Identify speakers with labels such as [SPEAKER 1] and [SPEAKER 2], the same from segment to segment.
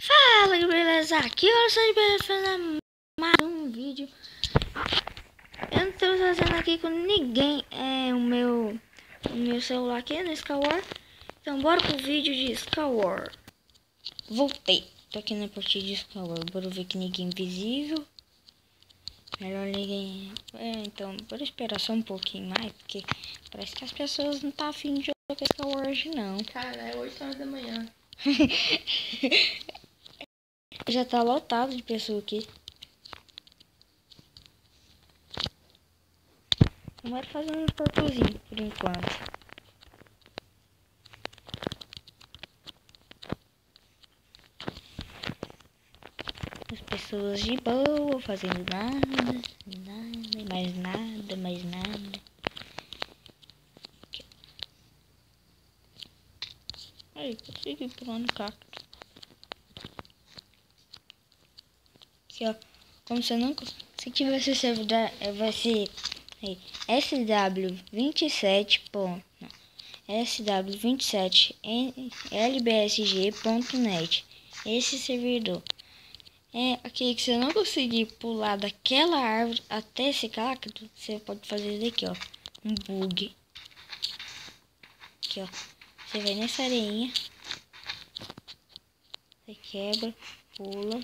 [SPEAKER 1] Fala, beleza? Aqui eu sou de fazer mais um vídeo. Eu não estou fazendo aqui com ninguém. É o meu celular aqui no Skyward. Então bora pro vídeo de Skyward. Voltei. Tô aqui na partida de Skyward. Bora ver que ninguém invisível. Melhor ninguém. Então bora esperar só um pouquinho mais, porque parece que as pessoas não tá afim de jogar Skyward hoje não.
[SPEAKER 2] Cara, é 8 horas da manhã.
[SPEAKER 1] Já tá lotado de pessoas aqui. Vamos fazer um portozinho por enquanto. As pessoas de boa, fazendo nada, mais nada. Aqui. Aí, consegui pular no cacto. Aqui, ó. Como você não... Se tivesse servidor, vai ser aí, SW27. SW27lbsg.net. Esse servidor. É aqui que você não conseguir pular daquela árvore até esse cacto, você pode fazer isso aqui, ó. Um bug. Aqui, ó. Você vai nessa areinha. Você quebra, pula.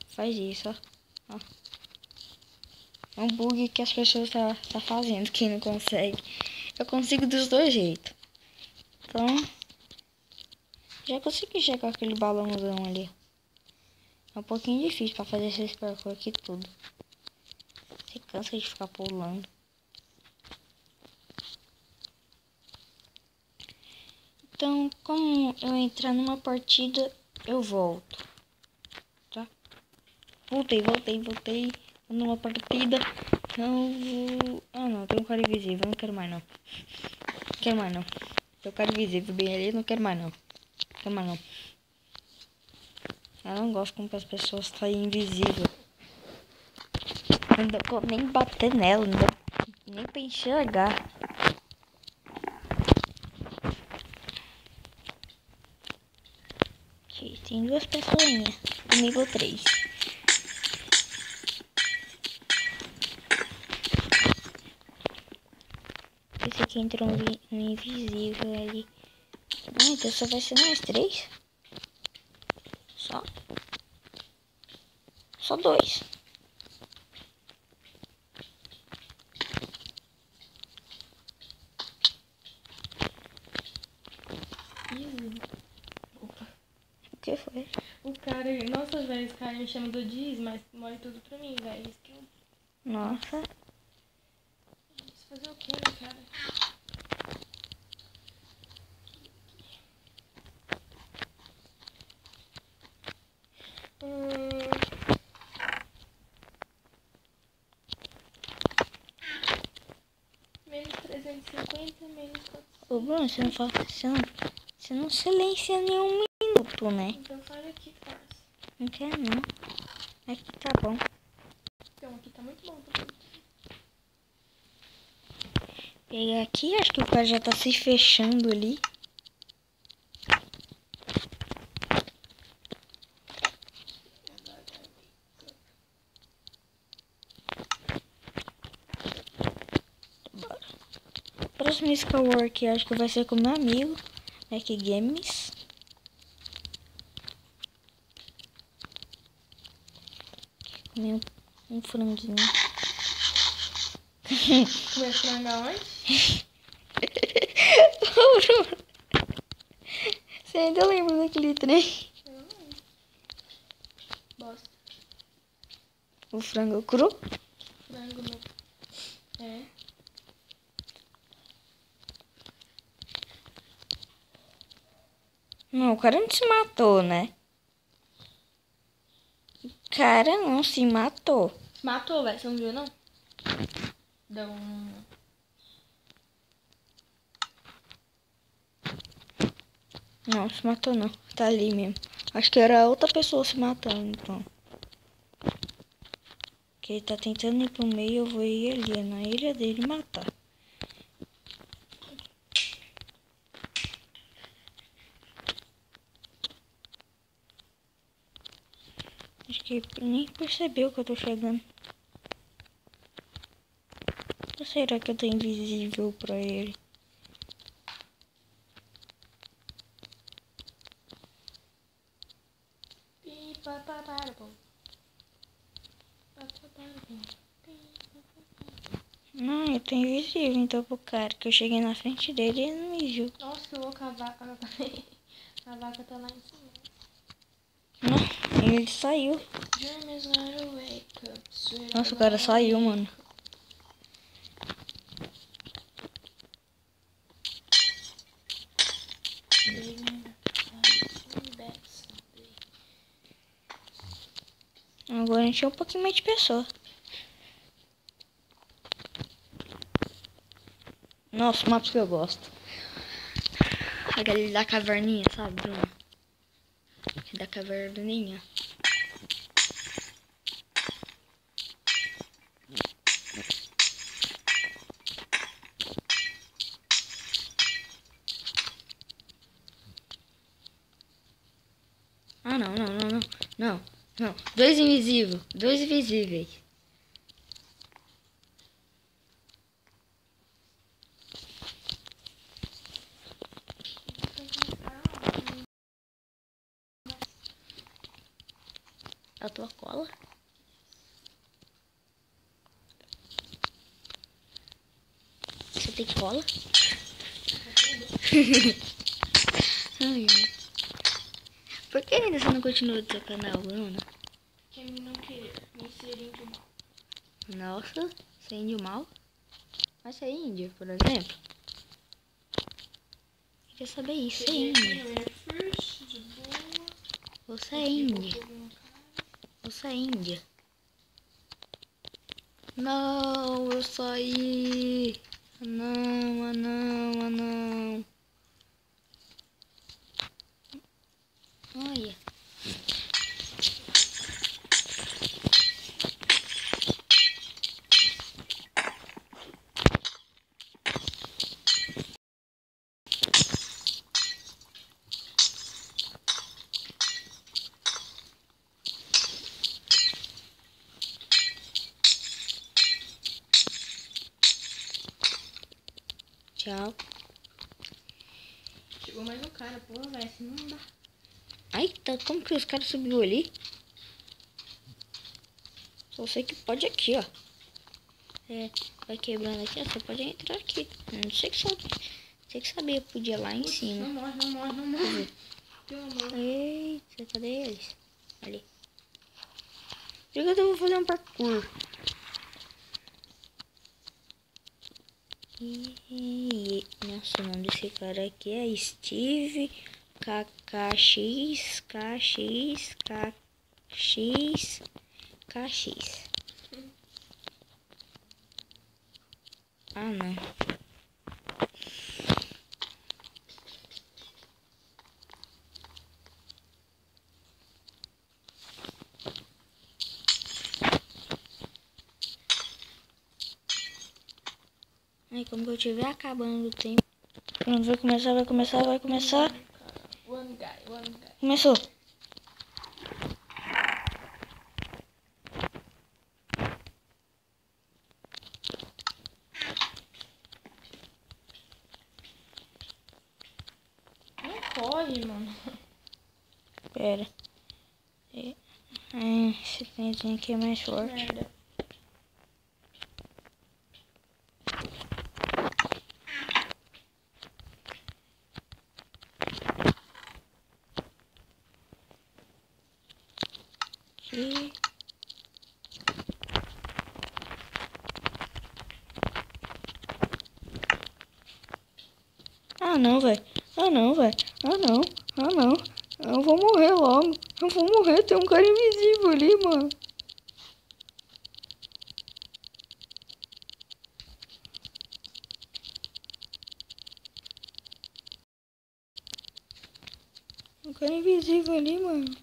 [SPEAKER 1] Faz isso, ó. É um bug que as pessoas tá fazendo, quem não consegue. Eu consigo dos dois jeitos. Então, já consegui chegar aquele balãozão ali. É um pouquinho difícil pra fazer esse parkour aqui tudo. Você cansa de ficar pulando. Então, como eu entrar numa partida, eu volto. Tá? Voltei. Numa partida. Não vou... Ah, não. Tem um cara invisível. Não quero mais, não. Tem um cara invisível bem ali. Não quero mais, não. Eu não gosto como as pessoas saem invisível. Não dá pra nem bater nela. Não dá nem pra enxergar. Aqui tem duas pessoinhas. Nível 3. Esse aqui entrou um invisível ali. Ah, então só vai ser nós 3? Só 2.
[SPEAKER 2] Opa.
[SPEAKER 1] O que foi?
[SPEAKER 2] O cara... Nossa, velho, esse cara me chama do Diz, mas morre tudo pra mim, velho. Isso que eu...
[SPEAKER 1] Nossa.
[SPEAKER 2] Preciso fazer o quê, né, cara? Menos 350, menos 400.
[SPEAKER 1] Ô Bruno, você não silencia nenhum minuto, né?
[SPEAKER 2] Então fala aqui, parça.
[SPEAKER 1] Não quer não. Aqui tá bom.
[SPEAKER 2] Então aqui tá muito bom também.
[SPEAKER 1] Pegar aqui, acho que o cara já tá se fechando ali. Próximo Skyward acho que vai ser com meu amigo, Mac Games. Comer um franguinho.
[SPEAKER 2] Comer frango aonde?
[SPEAKER 1] Você ainda lembra daquele trem?
[SPEAKER 2] Eu não lembro. Bosta.
[SPEAKER 1] O frango cru?
[SPEAKER 2] Frango no... É.
[SPEAKER 1] Não, o cara não se matou, né? O cara não se matou.
[SPEAKER 2] Matou, velho. Você não viu, não? Deu um...
[SPEAKER 1] Não, se matou não. Tá ali mesmo. Acho que era outra pessoa se matando, então. Que ele tá tentando ir pro meio, eu vou ir ali na ilha dele matar. Acho que nem percebeu que eu tô chegando. Ou será que eu tô invisível pra ele? Não, eu tô invisível então pro cara, que eu cheguei na frente dele e ele não me viu.
[SPEAKER 2] Nossa, eu vou cavar. A vaca tá lá em cima.
[SPEAKER 1] Não, ele saiu. Nossa, o cara saiu, mano. Agora a gente é um pouquinho mais de pessoa. Nossa, mapas que eu gosto. Aquele da caverninha, sabe, Bruno? Aquele da caverninha. Ah, não, não, não, não. Não, não. Dois invisíveis. Dois invisíveis. A tua cola? Você tem cola? Ai, ai. Por que ainda você não continua do seu canal, Bruna?
[SPEAKER 2] Porque não queria me ser índio mal.
[SPEAKER 1] Nossa, você é índio mal? Mas você é índio, por exemplo? Queria saber isso, você é índio. Você é índia. Você é índia. Não, eu saí. Não, não, não. Olha. Tchau.
[SPEAKER 2] Chegou mais um cara, pô, velho, assim não dá.
[SPEAKER 1] Ai, tá, como que os caras subiu ali? Só sei que pode aqui, ó. É, vai quebrando aqui, ó, você pode entrar aqui. Não sei que só, sei que sabia, podia lá em cima.
[SPEAKER 2] Não morre, não morre, não morre. Pelo amor.
[SPEAKER 1] Eita, cadê eles? Ali. Por que eu vou fazer um parkour? Nossa, o nome desse cara aqui é Steve KKX KX KX KX. Ah, não. Aí, como que eu estiver acabando o tempo. Pronto, vai começar, vai começar, vai começar.
[SPEAKER 2] One guy, one guy.
[SPEAKER 1] Começou.
[SPEAKER 2] Não corre, mano.
[SPEAKER 1] Pera. Esse trenzinho aqui é mais forte.
[SPEAKER 2] Merda.
[SPEAKER 1] Aqui. Ah, não, velho. Ah, não, velho. Ah, não. Ah, não. Eu vou morrer logo. Eu vou morrer. Tem um cara invisível ali, mano. Um cara invisível ali, mano.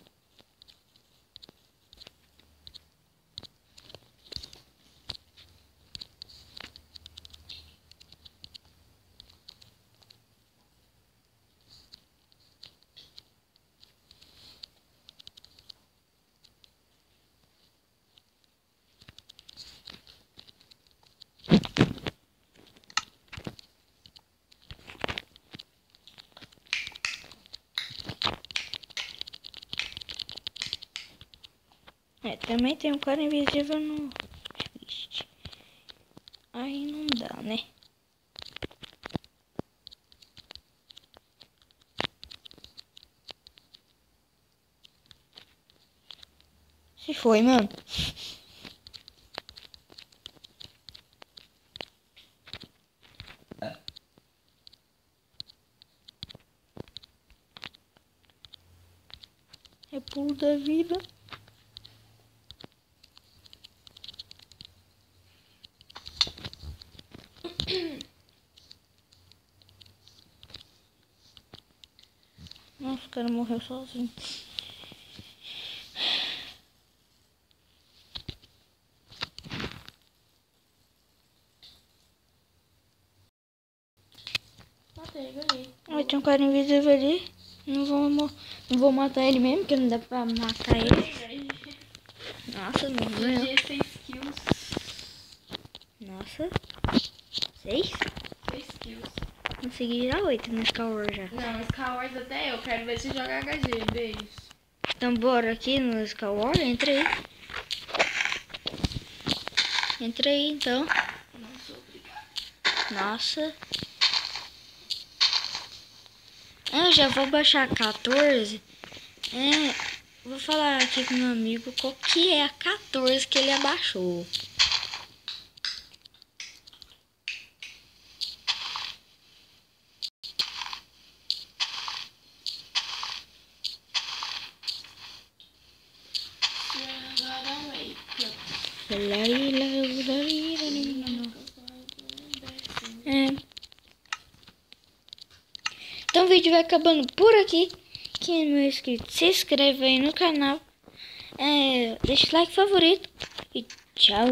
[SPEAKER 1] Também tem um cara invisível no Twist. Aí não dá, né? Se foi, mano. É pulo da vida. Nossa, o cara morreu sozinho.
[SPEAKER 2] Matei, ganhei.
[SPEAKER 1] Ó, tem um cara invisível ali. Não vou matar ele mesmo, porque não dá pra matar ele. Nossa, não ganhou.
[SPEAKER 2] GG 6 kills.
[SPEAKER 1] Nossa. 6?
[SPEAKER 2] 6 kills.
[SPEAKER 1] Consegui já 8 no Skyward já.
[SPEAKER 2] Não, Skywars até eu. Quero ver se joga HG. Beijos.
[SPEAKER 1] Então bora aqui no Skyward, entra aí. Entra aí então.
[SPEAKER 2] Não sou obrigada.
[SPEAKER 1] Nossa. Eu já vou baixar a 14. Vou falar aqui com meu amigo qual que é a 14 que ele abaixou. Então o vídeo vai acabando por aqui. Quem não é inscrito, se inscreve aí no canal. Deixa o like favorito. E tchau.